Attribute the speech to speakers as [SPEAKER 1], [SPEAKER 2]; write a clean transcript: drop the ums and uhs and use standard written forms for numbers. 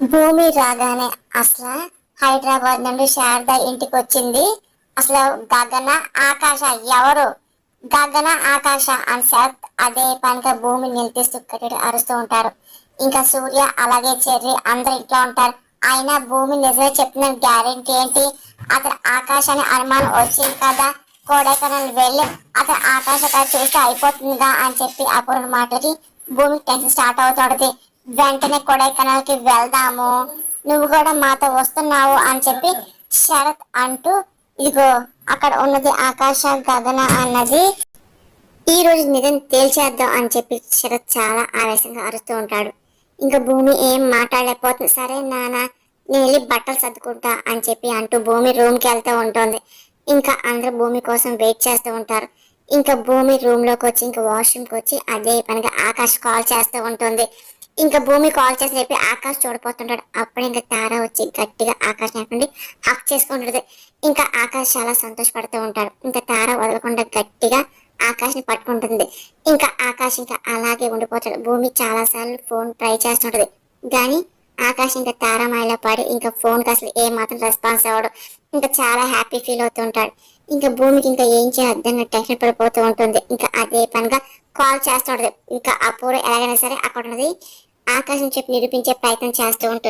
[SPEAKER 1] భూమి రాగానే అసలు హైదరాబాద్ నుండి శారద ఇంటికి వచ్చింది. అసలు గగన ఆకాశ ఎవరు? గగన ఆకాశ అని శరత్ అదే పనిగా భూమి నిలదీస్తూ కట్టి అరుస్తూ ఉంటారు. ఇంకా సూర్య అలాగే చెర్రి అందరు ఇంట్లో ఉంటారు. అయినా భూమి నిజమే చెప్తున్న గ్యారెంటీ ఏంటి? అతను ఆకాశాన్ని అనుమానం వచ్చింది కదా, కొడైకెనాల్ వెళ్ళి అతను ఆకాశ చూస్తే అయిపోతుందిగా అని చెప్పి అపూర్ణ మాటలకి భూమి టెన్షన్ స్టార్ట్ అవుతుంది. వెంటనే కొడైకెనాల్ కి వెళ్దాము, నువ్వు కూడా మాతో వస్తున్నావు అని చెప్పి శరత్ అంటూ, ఇదిగో అక్కడ ఉన్నది ఆకాశ గగన అన్నది ఈ రోజు నిజం తేల్చేద్దాం అని చెప్పి శరత్ చాలా ఆవేశంగా అరుస్తూ ఉంటాడు. ఇంకా భూమి ఏం మాట్లాడలేకపోతుంది. సరే నాన్న, నేను వెళ్ళి బట్టలు సర్దుకుంటా అని చెప్పి అంటూ భూమి రూమ్కి వెళ్తూ ఉంటుంది. ఇంకా అందరూ భూమి కోసం వెయిట్ చేస్తూ ఉంటారు. ఇంకా భూమి రూమ్ లోకి వచ్చి ఇంకా వాష్రూమ్కి వచ్చి అదే పనిగా ఆకాష్ కాల్ చేస్తూ ఉంటుంది. ఇంకా భూమి కాల్ చేసి చెప్పి ఆకాష్ చూడపోతుంటాడు. అప్పుడు ఇంకా తార వచ్చి గట్టిగా ఆకాష్ నుండి హక్ చేసుకుంటుంది. ఇంకా ఆకాష్ చాలా సంతోషపడుతూ ఉంటాడు. ఇంకా తార వదలకుండా గట్టిగా ఆకాష్ ని పట్టుకుంటుంది. ఇంకా ఆకాష్ ఇంకా అలాగే ఉండిపోతాడు. భూమి చాలా సార్లు ఫోన్ ట్రై చేస్తుంటది కానీ ఆకాష్ ఇంకా తారామాయలో పడి ఇంకా ఫోన్ కి అసలు ఏ మాత్రం రెస్పాన్స్ అవ్వడు. ఇంకా చాలా హ్యాపీ ఫీల్ అవుతూ ఉంటాడు. ఇంకా భూమికి ఇంకా ఏం చేద్దాం టెన్షన్ పడిపోతూ ఉంటుంది. ఇంకా అదే పనిగా కాల్ చేస్తుంటది. ఇంకా అపూర్వ ఎలాగైనా సరే అక్కడ ఉన్నది ఆకాశం చెప్పి నిరూపించే ప్రయత్నం చేస్తూ ఉంటుంది.